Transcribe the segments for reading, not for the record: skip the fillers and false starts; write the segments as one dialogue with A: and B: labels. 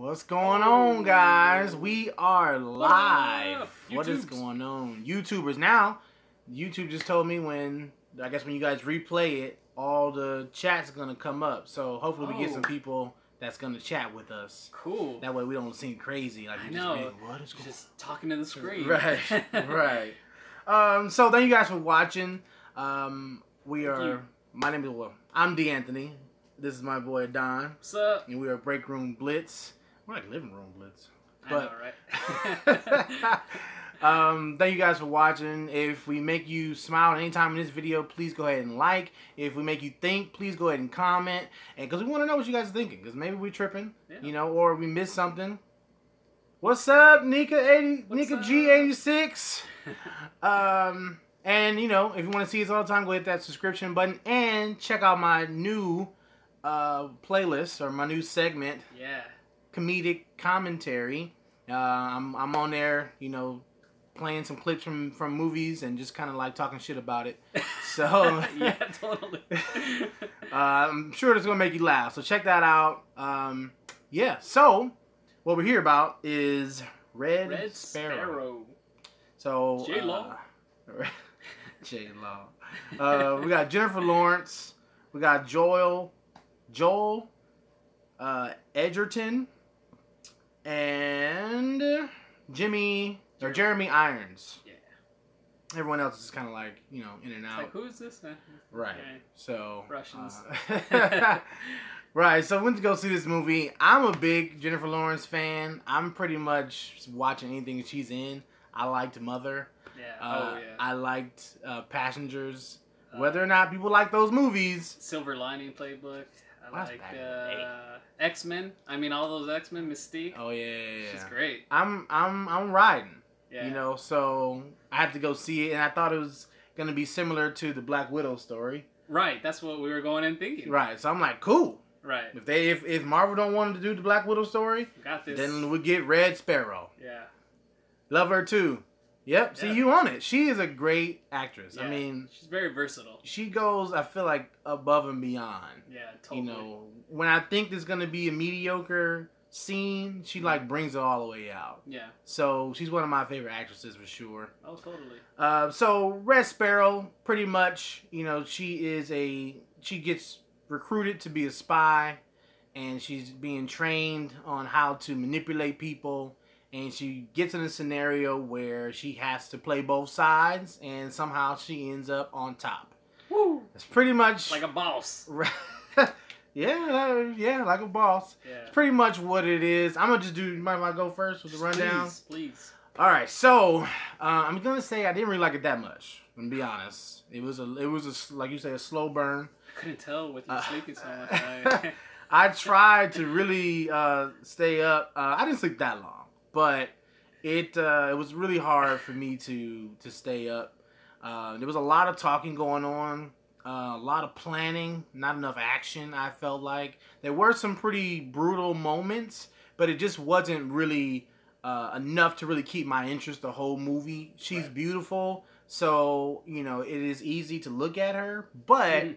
A: What's going on, guys? We are live. What is
B: YouTubes.
A: going on? YouTubers now. YouTube just told me when you guys replay it, all the chat's gonna come up. So hopefully we get some people that's gonna chat with us.
B: Cool.
A: That way we don't seem crazy. Like
B: I
A: we
B: know.
A: just reading, what is going
B: Just talking to the screen.
A: Right. Right. So thank you guys for watching. My name is I'm D'Anthony. This is my boy Don.
B: What's up?
A: And we are Break Room Blitz. We're like Living Room Blitz.
B: I know, right?
A: Thank you guys for watching. If we make you smile anytime in this video, please go ahead and like. If we make you think, please go ahead and comment. And because we want to know what you guys are thinking. Because maybe we're tripping, or we missed something. What's up, Nika G86? And if you want to see us all the time, go hit that subscription button and check out my new playlist or my new segment.
B: Yeah.
A: Comedic commentary. I'm on there, playing some clips from movies and just kind of like talking shit about it. So
B: yeah, totally.
A: I'm sure it's gonna make you laugh. So check that out. Yeah. So what we're here about is Red Sparrow. So
B: J-Lo.
A: J-Lo. We got Jennifer Lawrence. We got Joel Edgerton. And Jeremy Irons. Yeah. Everyone else is kind of like, in and out.
B: Like, who is this?
A: Right.
B: Okay.
A: So.
B: Russians.
A: Right. So we went to go see this movie. I'm a big Jennifer Lawrence fan. I'm pretty much watching anything she's in. I liked Mother.
B: Yeah.
A: I liked Passengers. Whether or not people like those movies.
B: Silver Lining Playbook. I like X-Men. I mean, all those X-Men, Mystique.
A: Oh yeah.
B: She's great.
A: I'm riding.
B: Yeah.
A: So I had to go see it, and I thought it was gonna be similar to the Black Widow story.
B: Right. That's what we were going in thinking.
A: Right. So I'm like, cool.
B: Right.
A: If Marvel don't want to do the Black Widow story,
B: got this.
A: Then we get Red Sparrow.
B: Yeah.
A: Love her too. Yep. See, you on it. She is a great actress.
B: Yeah.
A: I mean,
B: she's very versatile.
A: She goes, I feel like, above and beyond.
B: Yeah, totally.
A: When I think there's gonna be a mediocre scene, she like brings it all the way out.
B: Yeah.
A: So she's one of my favorite actresses for sure.
B: Oh, totally.
A: So Red Sparrow, pretty much, she gets recruited to be a spy, and she's being trained on how to manipulate people. And she gets in a scenario where she has to play both sides, and somehow she ends up on top.
B: Woo!
A: It's pretty much
B: like a boss.
A: yeah, like a boss.
B: Yeah. It's
A: pretty much what it is. I'm gonna just do. Might I go first with the rundown?
B: Please.
A: All right, so I'm gonna say I didn't really like it that much. To be honest, it was a like you say, a slow burn.
B: I couldn't tell with you sleeping so much.
A: I tried to really stay up. I didn't sleep that long. But it was really hard for me to stay up. There was a lot of talking going on, a lot of planning, not enough action, I felt like. There were some pretty brutal moments, but it just wasn't really enough to really keep my interest the whole movie. She's beautiful, so, it is easy to look at her. But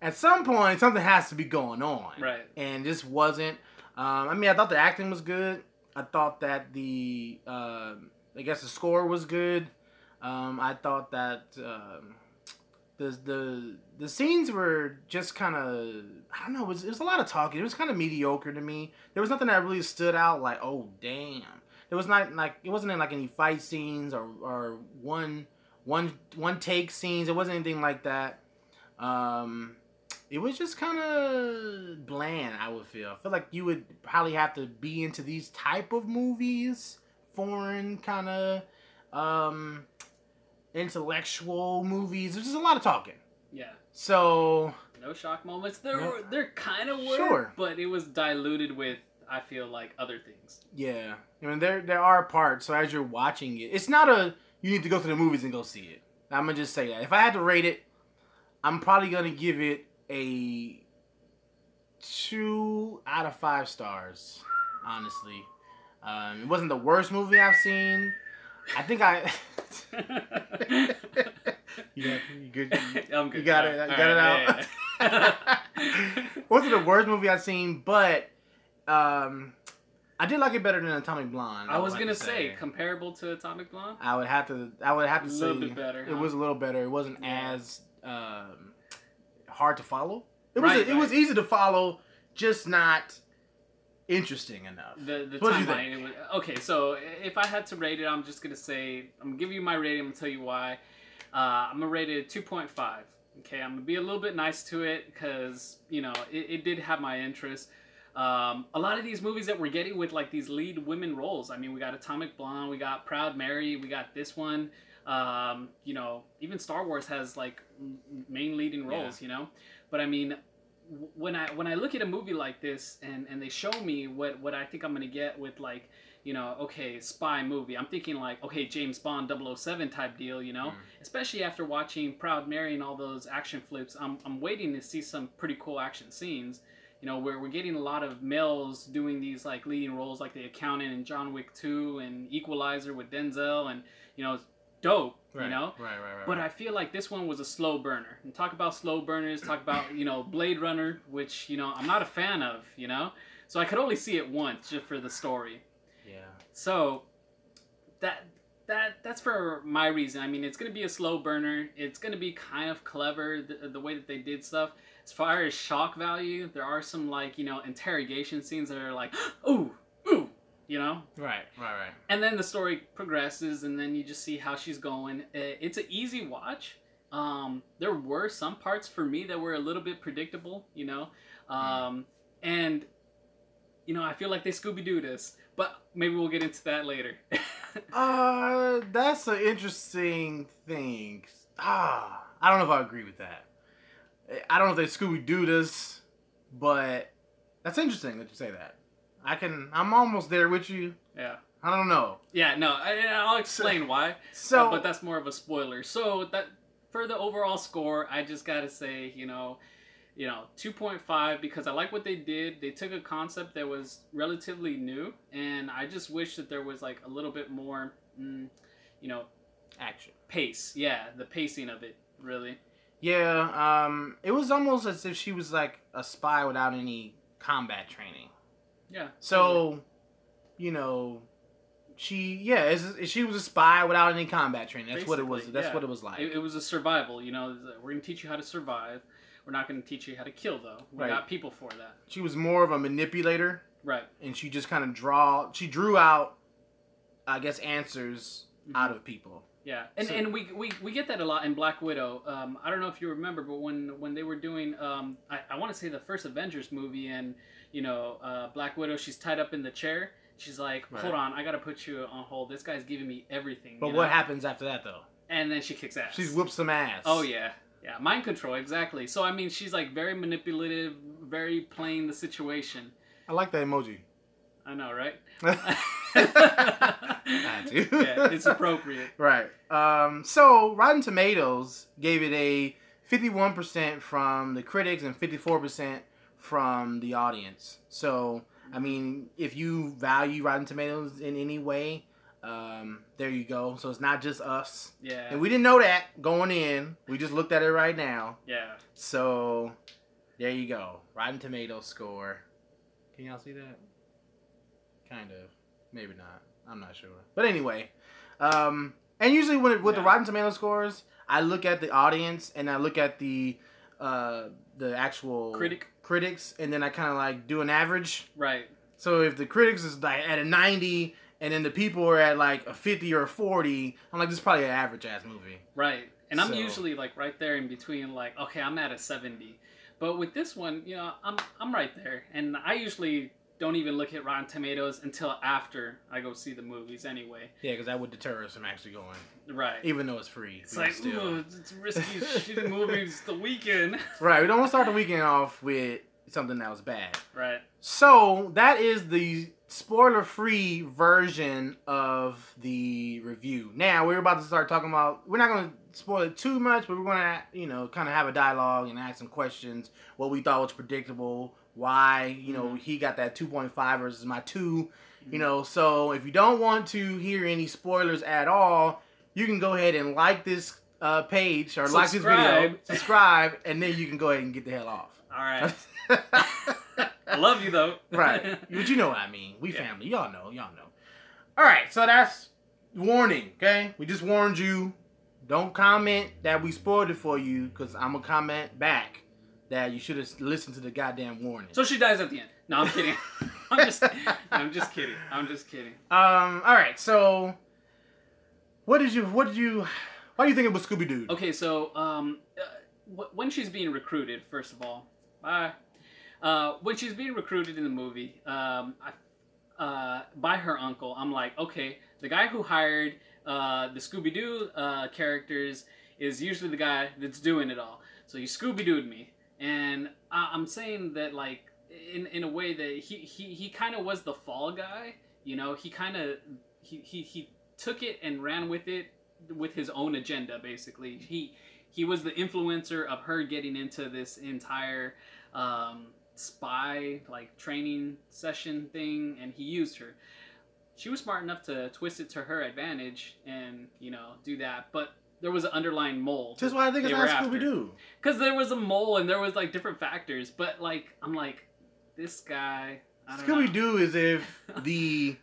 A: at some point, something has to be going on.
B: Right.
A: And this wasn't. I thought the acting was good. I thought that the score was good. I thought that the scenes were just kind of, I don't know, it was a lot of talking. It was kind of mediocre to me. There was nothing that really stood out like, oh damn. It wasn't like any fight scenes or one take scenes. It wasn't anything like that. It was just kind of bland, I would feel. I feel like you would probably have to be into these type of movies. Foreign kind of intellectual movies. There's just a lot of talking.
B: Yeah.
A: So...
B: No shock moments. There kind of were,
A: sure,
B: but it was diluted with, I feel like, other things.
A: Yeah. There are parts, so as you're watching it, it's not you need to go to the movies and go see it. I'm going to just say that. If I had to rate it, I'm probably going to give it a 2 out of 5 stars, honestly. It wasn't the worst movie I've seen. I think you good?
B: I'm good.
A: You got it. You got it out. Yeah. Wasn't the worst movie I've seen, but I did like it better than Atomic Blonde.
B: I was gonna say comparable to Atomic Blonde.
A: I would have to say
B: a little bit better.
A: It was a little better. It wasn't as hard to follow. It was easy to follow, just not interesting enough.
B: The timeline. Okay, so if I had to rate it, I'm just gonna say I'm gonna give you my rating. I'm gonna tell you why. I'm gonna rate it 2.5. Okay, I'm gonna be a little bit nice to it because it did have my interest. A lot of these movies that we're getting with like these lead women roles. I mean, we got Atomic Blonde, we got Proud Mary, we got this one. Even Star Wars has like main leading roles. But I mean, when I look at a movie like this and they show me what I think I'm gonna get with like spy movie, I'm thinking like James Bond 007 type deal, especially after watching Proud Mary and all those action flips. I'm waiting to see some pretty cool action scenes. Where we're getting a lot of males doing these like leading roles, like the accountant in John Wick 2 and Equalizer with Denzel, and it's dope,
A: Right.
B: But I feel like this one was a slow burner. And talk about slow burners, talk about Blade Runner, which I'm not a fan of, so I could only see it once just for the story.
A: Yeah.
B: So that's for my reason. I mean, it's gonna be a slow burner. It's gonna be kind of clever the way that they did stuff. As far as shock value, there are some like interrogation scenes that are like ooh.
A: Right.
B: And then the story progresses, and then you just see how she's going. It's an easy watch. There were some parts for me that were a little bit predictable, and I feel like they Scooby-Doo this, but maybe we'll get into that later.
A: That's an interesting thing. I don't know if I agree with that. I don't know if they Scooby-Doo this, but that's interesting that you say that. I'm almost there with you.
B: Yeah.
A: I don't know.
B: Yeah, no, I'll explain why. But that's more of a spoiler. So that for the overall score, I just gotta say, 2.5 because I like what they did. They took a concept that was relatively new, and I just wish that there was like a little bit more,
A: action
B: pace. Yeah, the pacing of it, really.
A: Yeah, it was almost as if she was like a spy without any combat training.
B: Yeah.
A: So, she was a spy without any combat training. That's what it was. That's what it was like.
B: It was a survival. We're gonna teach you how to survive. We're not gonna teach you how to kill, though. We got people for that.
A: She was more of a manipulator.
B: Right.
A: And she just kind of drew out, I guess, answers out of people.
B: Yeah, and we get that a lot in Black Widow. I don't know if you remember, but when they were doing, I want to say the first Avengers movie, and Black Widow, she's tied up in the chair. She's like, hold on, I gotta put you on hold. This guy's giving me everything.
A: But what happens after that, though?
B: And then she kicks ass.
A: She whoops some ass.
B: Oh yeah, mind control, exactly. So I mean, she's like very manipulative, very playing the situation.
A: I like that emoji.
B: I know, right?
A: Yeah,
B: it's appropriate.
A: Right. So Rotten Tomatoes gave it a 51% from the critics and 54% from the audience. So, I mean, if you value Rotten Tomatoes in any way, there you go. So it's not just us.
B: Yeah.
A: And we didn't know that going in. We just looked at it right now.
B: Yeah.
A: So, there you go. Rotten Tomatoes score. Can y'all see that? Kind of. Maybe not. I'm not sure. But anyway, and usually with the Rotten Tomatoes scores, I look at the audience and I look at the actual critics, and then I kind of like do an average.
B: Right.
A: So if the critics is like at a 90 and then the people are at like a 50 or a 40, I'm like, this is probably an average ass movie.
B: Right. And I'm usually like right there in between, like, okay, I'm at a 70. But with this one, I'm right there, and I usually don't even look at Rotten Tomatoes until after I go see the movies anyway.
A: Yeah, because that would deter us from actually going.
B: Right.
A: Even though it's free.
B: It's like, ooh, it's risky shit movies the weekend.
A: Right. We don't want to start the weekend off with something that was bad.
B: Right.
A: So, that is the spoiler-free version of the review. Now, we're about to start talking about... We're not going to spoil it too much, but we're going to, kind of have a dialogue and ask some questions. What we thought was predictable. Why, he got that 2.5 versus my 2. So if you don't want to hear any spoilers at all, you can go ahead and like this page or like this video, subscribe, and then you can go ahead and get the hell off.
B: All right. I love you though.
A: Right. But you know what I mean. We family. Y'all know. All right. So that's warning. Okay. We just warned you. Don't comment that we spoiled it for you, because I'm gonna comment back that you should have listened to the goddamn warning.
B: So she dies at the end. No, I'm kidding. I'm just kidding.
A: All right. So why do you think it was Scooby-Doo?
B: Okay. So when she's being recruited, first of all, when she's being recruited in the movie, by her uncle, I'm like, okay, the guy who hired the Scooby-Doo characters is usually the guy that's doing it all. So you Scooby-Dooed me, and I'm saying that like in a way that he kind of was the fall guy. You know, he took it and ran with it with his own agenda. Basically, he was the influencer of her getting into this entire spy like training session thing, and he used her. She was smart enough to twist it to her advantage and, you know, do that. But there was an underlying mole.
A: That's why I think it's not Scooby-Doo.
B: Because there was a mole and there was, like, different factors. But, like, I'm like, this guy, I don't know.
A: Scooby-Doo is if the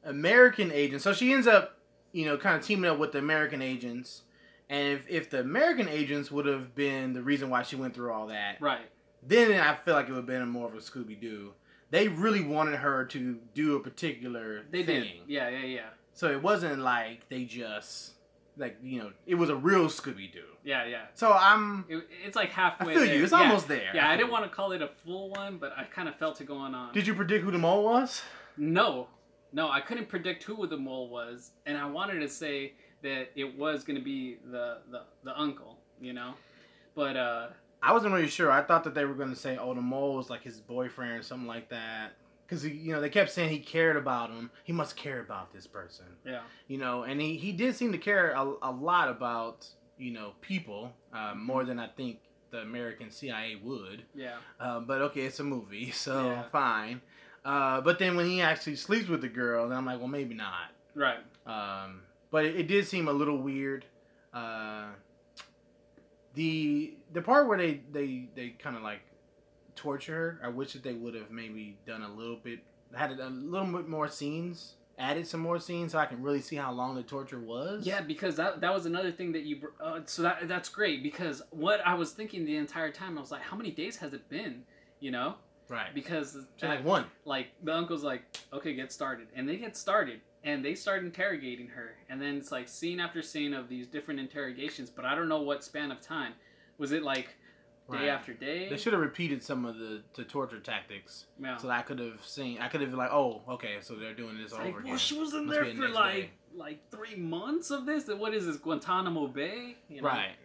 A: American agents... So she ends up, you know, kind of teaming up with the American agents. And if the American agents would have been the reason why she went through all that...
B: Right.
A: Then I feel like it would have been more of a Scooby-Doo. They really wanted her to do a particular thing. They did.
B: Yeah.
A: So it wasn't like they just, like, you know, it was a real Scooby-Doo.
B: Yeah.
A: So
B: it's like halfway
A: I feel
B: there.
A: you. It's almost there.
B: Yeah, I didn't want to call it a full one, but I kind of felt it going on.
A: Did you predict who the mole was?
B: No, I couldn't predict who the mole was. And I wanted to say that it was going to be the uncle, you know? But,
A: I wasn't really sure. I thought that they were going to say, oh, the mole was like his boyfriend or something like that. Because, you know, they kept saying he cared about him. He must care about this person.
B: Yeah.
A: You know, and he did seem to care a lot about, you know, people. More than I think the American CIA would.
B: Yeah.
A: But, okay, it's a movie, so fine. But then when he actually sleeps with the girl, then I'm like, well, maybe not.
B: Right.
A: But it did seem a little weird. The part where they kind of like torture her, I wish that they would have maybe done a little bit more scenes, added some more scenes so I can really see how long the torture was.
B: Yeah, because that was another thing that you so that's great, because what I was thinking the entire time, I was like, how many days has it been, you know?
A: Right.
B: Because
A: like one.
B: Like the uncle's like, okay, get started, and they get started. And they start interrogating her. And then it's like scene after scene of these different interrogations. But I don't know what span of time. Was it like day after day?
A: They should have repeated some of the torture tactics. Yeah. So that I could have been like, oh, okay, so they're doing this over again.
B: Well, she was in there for like 3 months of this? What is this, Guantanamo Bay? You know?
A: Right.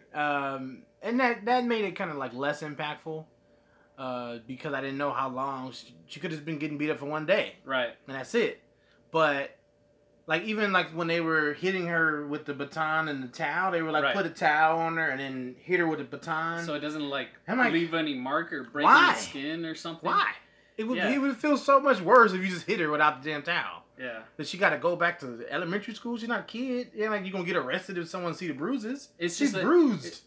A: And that made it kind of like less impactful. Because I didn't know how long. She could have been getting beat up for one day.
B: Right.
A: And that's it. But... Like, even, like, when they were hitting her with the baton and the towel, they were, like, put a towel on her and then hit her with the baton.
B: So it doesn't, like leave any mark or break any skin or something?
A: Why? It would feel so much worse if you just hit her without the damn towel. Yeah. That she got to go back to the elementary school. She's not a kid. Yeah, like, you're going to get arrested if someone see the bruises. She's bruised.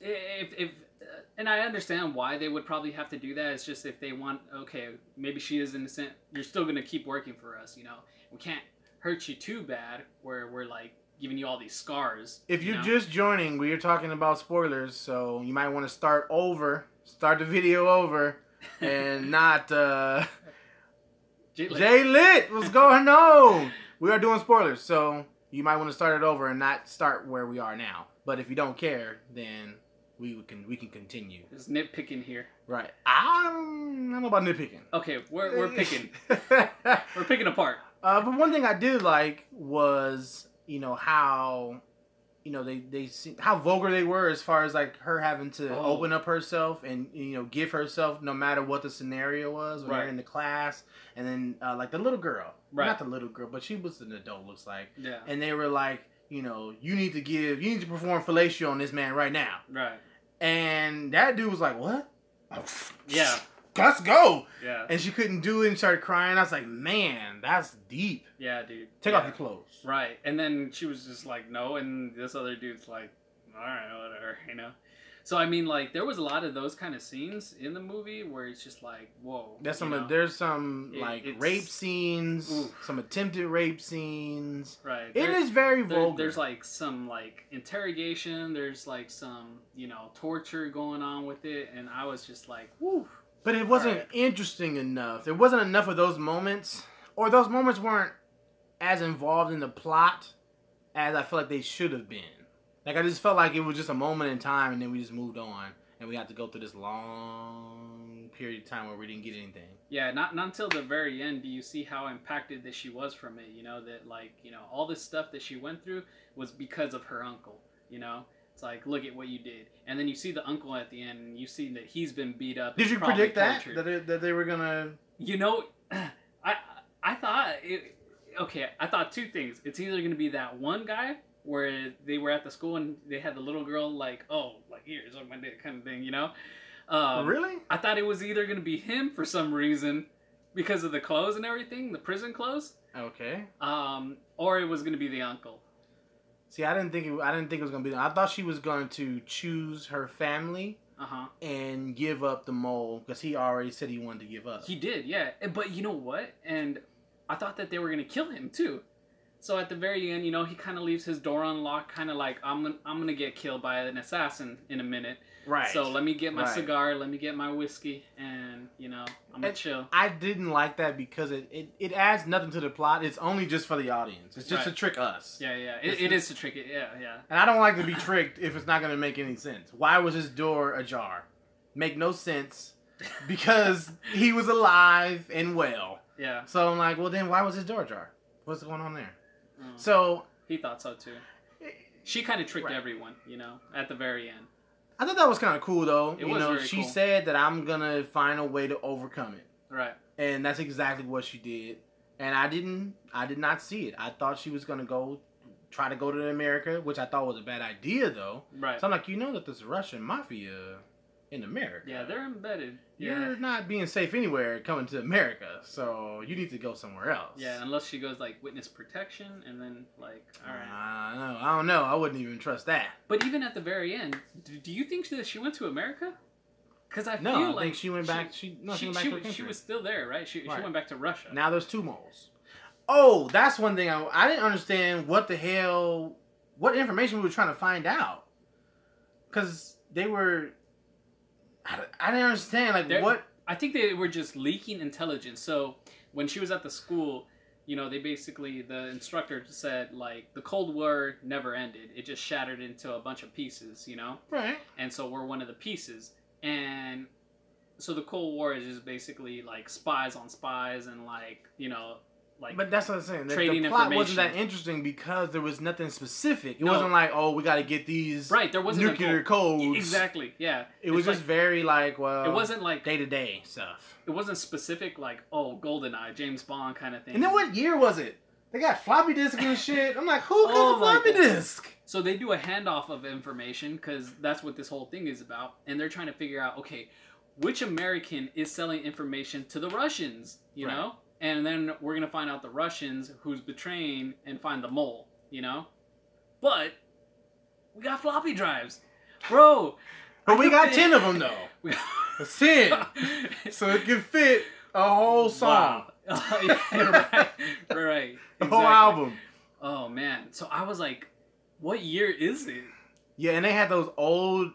B: And I understand why they would probably have to do that. It's just if they want, okay, maybe she is innocent. You're still going to keep working for us, you know? We can't hurt you too bad where we're like giving you all these scars.
A: If you're just joining, we are talking about spoilers, so you might want to start the video over and not J-Lit, what's going on? We are doing spoilers, so you might want to start it over and not start where we are now. But if you don't care, then we can continue.
B: There's nitpicking here.
A: Right. I don't know about nitpicking.
B: Okay, we're picking. We're picking apart.
A: But one thing I did like was, you know, how, you know, they how vulgar they were as far as like her having to open up herself and, you know, give herself no matter what the scenario was when they're in the class. And then like the little girl, not the little girl, but she was an adult, looks like. Yeah. And they were like, you know, you need to perform fellatio on this man right now. Right. And that dude was like, what? Oh, yeah. Let's go. Yeah. And she couldn't do it and started crying. I was like, man, that's deep.
B: Yeah, dude.
A: Take off your clothes.
B: Right. And then she was just like, no. And this other dude's like, all right, whatever, you know. So I mean, like, there was a lot of those kind of scenes in the movie where it's just like, whoa.
A: There's some like rape scenes, some attempted rape scenes.
B: Right.
A: It is very vulgar.
B: There's like some like interrogation. There's like some torture going on with it, and I was just like, whoo.
A: But it wasn't interesting enough. There wasn't enough of those moments, or those moments weren't as involved in the plot as I feel like they should have been. Like, I just felt like it was just a moment in time, and then we just moved on, and we had to go through this long period of time where we didn't get anything.
B: Yeah, not until the very end do you see how impacted that she was from it. That like all this stuff that she went through was because of her uncle. It's like, look at what you did, and then you see the uncle at the end, and you see that he's been beat up.
A: Did you predict that they were gonna?
B: I thought I thought two things. It's either gonna be that one guy where they were at the school and they had the little girl like, oh, like, here's what my dick kind of thing,
A: Really?
B: I thought it was either going to be him for some reason because of the clothes and everything, the prison clothes.
A: Okay.
B: Or it was going to be the uncle.
A: See, I didn't think it was going to be. I thought she was going to choose her family and give up the mole because he already said he wanted to give up.
B: He did, yeah. But you know what? And I thought that they were going to kill him too. So at the very end, he kind of leaves his door unlocked, kind of like, I'm gonna get killed by an assassin in a minute.
A: Right.
B: So let me get my cigar, let me get my whiskey, and I'm gonna chill.
A: I didn't like that because it adds nothing to the plot. It's only just for the audience. It's just to trick us.
B: Yeah. It is to trick it. Yeah.
A: And I don't like to be tricked if it's not gonna make any sense. Why was his door ajar? Make no sense. Because he was alive and well.
B: Yeah.
A: So I'm like, well then why was his door ajar? What's going on there? So
B: he thought so too. She kind of tricked everyone, at the very end.
A: I thought that was kind of cool though.
B: It was very
A: she
B: cool.
A: said that I'm gonna find a way to overcome it.
B: Right.
A: And that's exactly what she did. And I did not see it. I thought she was gonna try to go to America, which I thought was a bad idea though.
B: Right.
A: So I'm like, that there's Russian mafia in America.
B: Yeah, they're embedded.
A: You're not being safe anywhere coming to America, so you need to go somewhere else.
B: Yeah, unless she goes like witness protection, and then like, all right.
A: I don't know. I wouldn't even trust that.
B: But even at the very end, do you think that she went to America? Because I
A: think she went back. She went back to the country.
B: She was still there, right? She went back to Russia.
A: Now there's two moles. Oh, that's one thing I didn't understand. What information we were trying to find out? Because they were. I didn't understand, what...
B: I think they were just leaking intelligence. So, when she was at the school, they basically... The instructor said, the Cold War never ended. It just shattered into a bunch of pieces,
A: Right.
B: And so, we're one of the pieces. And so, the Cold War is just basically, spies on spies and,
A: but that's what I'm saying.
B: Trading
A: the plot
B: information.
A: wasn't that interesting because there was nothing specific. It wasn't like, we got to get these
B: there wasn't
A: nuclear codes.
B: Exactly, yeah.
A: It was just very it
B: wasn't like
A: day-to-day stuff.
B: It wasn't specific GoldenEye, James Bond kind of thing.
A: And then what year was it? They got floppy disk and shit. I'm like, who got a floppy disk?
B: So they do a handoff of information because that's what this whole thing is about. And they're trying to figure out, okay, which American is selling information to the Russians, you know? And then we're going to find out the Russians who's betraying and find the mole, But we got floppy drives. Bro.
A: But we got 10 of them, though. It's 10. So it can fit a whole song.
B: Wow. Right. Exactly.
A: The whole album.
B: Oh, man. So I was like, what year is it?
A: Yeah, and they had those old...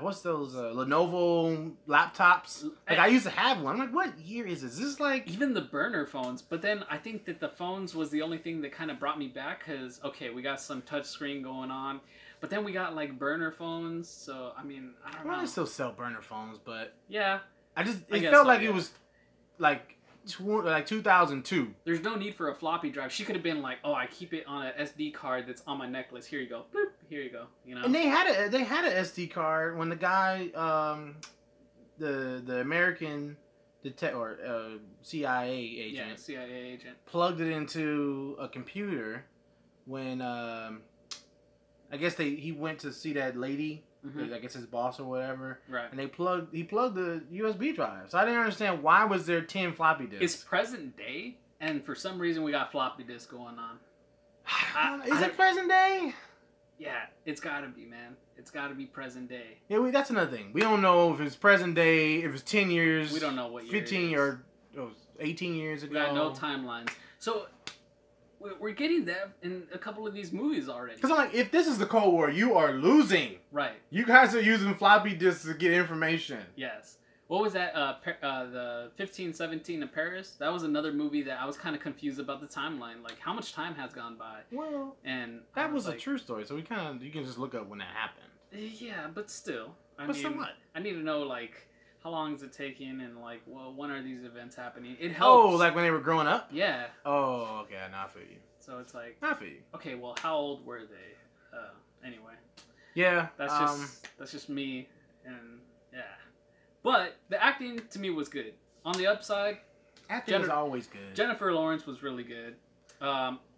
A: what's those Lenovo laptops? I used to have one. I'm like, what year is this? This is
B: even the burner phones. But then I think that the phones was the only thing that kind of brought me back because we got some touch screen going on, but then we got burner phones. So I mean, I don't know.
A: They still sell burner phones, but
B: yeah,
A: it felt like it was 2002.
B: There's no need for a floppy drive. She could have been like, I keep it on an SD card that's on my necklace. Here you go. Boop. Here you go.
A: And they had an SD card when the guy, the American CIA agent.
B: Yeah, CIA agent.
A: Plugged it into a computer when I guess he went to see that lady. Mm-hmm. I guess his boss or whatever.
B: Right.
A: And he plugged the USB drive. So I didn't understand why was there 10 floppy disks.
B: It's present day, and for some reason we got floppy disk going on.
A: Is it present day?
B: Yeah, it's gotta be, man. It's gotta be present day.
A: Yeah, that's another thing. We don't know if it's present day, if it's 10 years.
B: We don't know what year
A: 15 or 18 years ago.
B: We got no timelines. So we're getting that in a couple of these movies already.
A: Because I'm like, if this is the Cold War, you are losing.
B: Right.
A: You guys are using floppy disks to get information.
B: Yes. What was that? The 1517 in Paris? That was another movie that I was kind of confused about the timeline. Like, how much time has gone by?
A: Well,
B: and
A: that was a true story, so you can just look up when that happened.
B: Yeah, but still. I
A: mean,
B: so
A: what?
B: I need to know, like, how long is it taking, and, like, well, when are these events happening? It helps.
A: Oh, like when they were growing up?
B: Yeah.
A: Oh, okay, now I feel you.
B: So it's like...
A: I feel you.
B: Okay, well, how old were they? Anyway.
A: Yeah.
B: That's just me, and, yeah. But the acting to me was good. On the upside,
A: acting is always good.
B: Jennifer Lawrence was really good.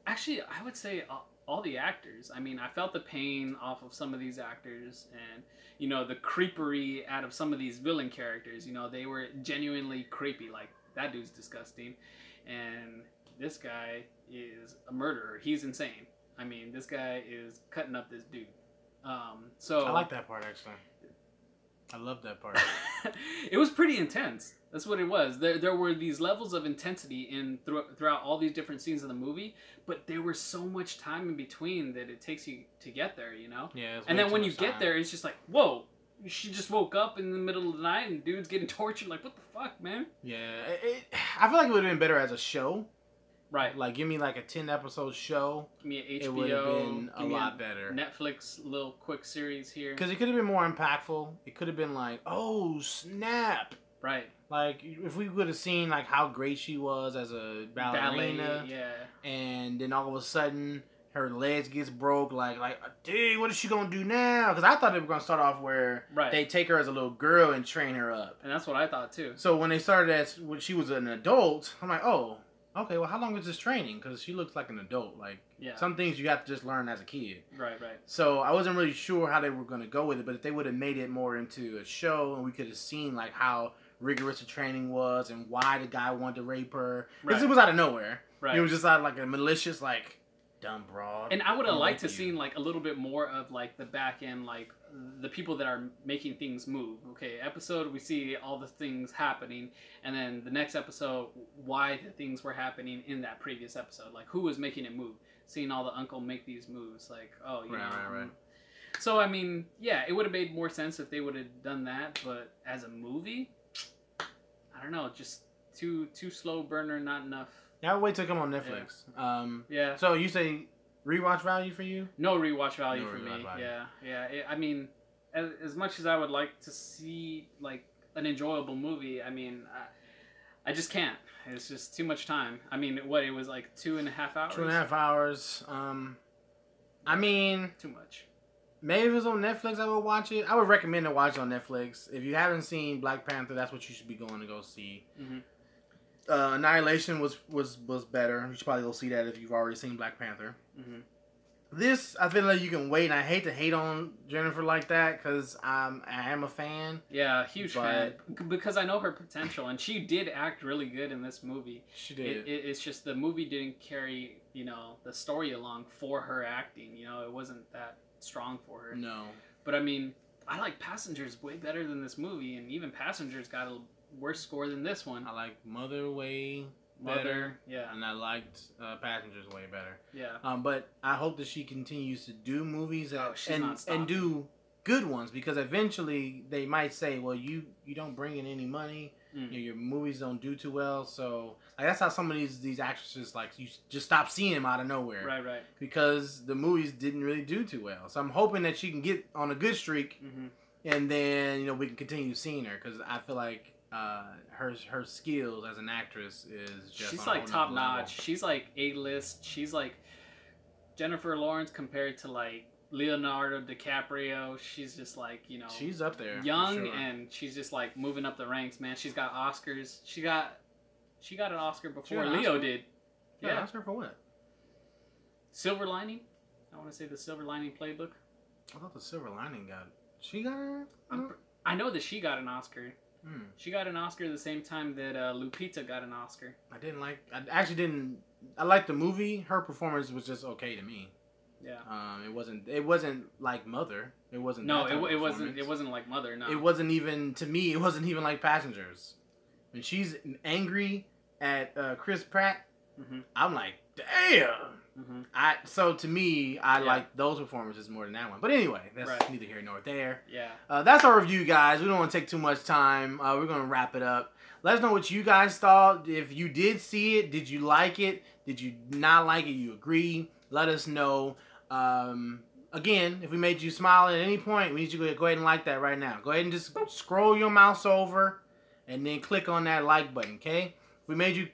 B: Actually, I would say all the actors. I mean, I felt the pain off of some of these actors, and you know, the creepery out of some of these villain characters. You know, they were genuinely creepy. Like, that dude's disgusting, and this guy is a murderer. He's insane. I mean, this guy is cutting up this dude. So
A: I like that part actually. I love that part.
B: It was pretty intense. That's what it was. There were these levels of intensity throughout all these different scenes of the movie, but there was so much time in between that it takes you to get there, you know?
A: Yeah.
B: And then when you get there, it's just like, whoa, she just woke up in the middle of the night and dude's getting tortured. Like, what the fuck, man?
A: Yeah. I feel like it would have been better as a show.
B: Right.
A: Like, give me like a 10-episode show.
B: Give me an HBO.
A: It would have been a lot better.
B: Netflix little quick series here.
A: Because it could have been more impactful. It could have been like, oh, snap.
B: Right.
A: Like, if we would have seen like how great she was as a ballerina.
B: Yeah.
A: And then all of a sudden, her legs gets broke. Like, dude, what is she going to do now? Because I thought they were going to start off where they take her as a little girl and train her up.
B: And that's what I thought, too.
A: So when they started when she was an adult, I'm like, oh, okay, well, how long was this training? Because she looks like an adult. Like, some things you have to just learn as a kid.
B: Right.
A: So I wasn't really sure how they were going to go with it, but if they would have made it more into a show and we could have seen, like, how rigorous the training was and why the guy wanted to rape her. Because it was out of nowhere.
B: Right.
A: It was just out of, like, a malicious, like, dumb broad.
B: And I would have liked to seen, like, a little bit more of, like, the back end, like, the people that are making things move. Okay, episode, we see all the things happening, and then the next episode, why the things were happening in that previous episode. Like, who was making it move? Seeing all the uncle make these moves. Like, oh, you know.
A: Right.
B: So, I mean, yeah, it would have made more sense if they would have done that, but as a movie, I don't know, just too slow burner, not enough.
A: Yeah, I'll wait till it come on Netflix.
B: Yeah.
A: So you say rewatch value for you?
B: No rewatch value for me. Yeah. I mean, as much as I would like to see like an enjoyable movie, I mean, I just can't. It's just too much time. I mean, it was like 2.5 hours.
A: 2.5 hours. I mean,
B: too much.
A: Maybe if it was on Netflix, I would watch it. I would recommend to watch it on Netflix. If you haven't seen Black Panther, that's what you should be going to go see.
B: Mm-hmm.
A: Annihilation was better. You should probably go see that if you've already seen Black Panther.
B: Mm-hmm.
A: This, I feel like you can wait, and I hate to hate on Jennifer like that because I am a fan.
B: Yeah, huge fan. Because I know her potential, and she did act really good in this movie.
A: She did.
B: It's just the movie didn't carry, the story along for her acting. It wasn't that strong for her.
A: No.
B: But, I mean, I like Passengers way better than this movie, and even Passengers got a worse score than this one.
A: I like Mother way better.
B: Yeah.
A: And I liked Passengers way better.
B: Yeah.
A: But I hope that she continues to do movies and
B: do
A: do good ones, because eventually they might say, well, you don't bring in any money. Your movies don't do too well. So that's how some of these actresses, like, you just stop seeing them out of nowhere.
B: Right.
A: Because the movies didn't really do too well. So I'm hoping that she can get on a good streak, and then we can continue seeing her, because I feel like her skills as an actress is just
B: she's like top notch. She's like A-list. She's like Jennifer Lawrence compared to like Leonardo DiCaprio. She's just like,
A: she's up there,
B: young, and she's just like moving up the ranks, man. She's got Oscars. She got an Oscar before Leo did.
A: Yeah, Oscar for what?
B: Silver Lining. I want to say the Silver Lining Playbook.
A: I thought the Silver Lining she got her.
B: I know that she got an Oscar. She got an Oscar the same time that Lupita got an Oscar.
A: I actually didn't. I liked the movie. Her performance was just okay to me.
B: Yeah.
A: It wasn't like Mother. It wasn't.
B: No,
A: that type of
B: it wasn't.
A: performance.
B: It wasn't like Mother. No.
A: It wasn't even, to me. It wasn't even like Passengers. When she's angry at Chris Pratt, I'm like, damn. So to me, I like those performances more than that one. But anyway, that's neither here nor there.
B: Yeah.
A: That's our review, guys. We don't want to take too much time. We're gonna wrap it up. Let us know what you guys thought. If you did see it, did you like it? Did you not like it? You agree? Let us know. Again, if we made you smile at any point, we need you to go ahead and like that right now. Go ahead and just scroll your mouse over, and then click on that like button. Okay? If we made you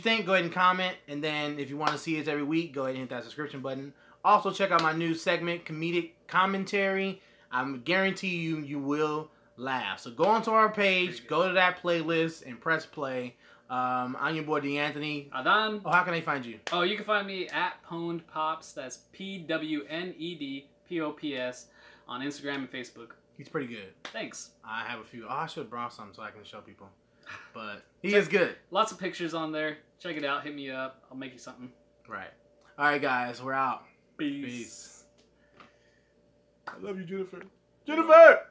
A: think, go ahead and comment. And then if you want to see us every week, go ahead and hit that subscription button. Also, check out my new segment, Comedic Commentary. I guarantee you will laugh. So go onto our page, go to that playlist, and press play. I'm your boy DeAnthony.
B: Adan.
A: Oh, how can they find you?
B: Oh, you can find me at Pwned Pops. That's PWNEDPOPS on Instagram and Facebook.
A: He's pretty good.
B: Thanks.
A: I have a few. Oh, I should have brought some so I can show people. But he is good.
B: Lots of pictures on there. Check it out. Hit me up. I'll make you something.
A: Right. All right, guys. We're out.
B: Peace.
A: I love you, Jennifer. Jennifer!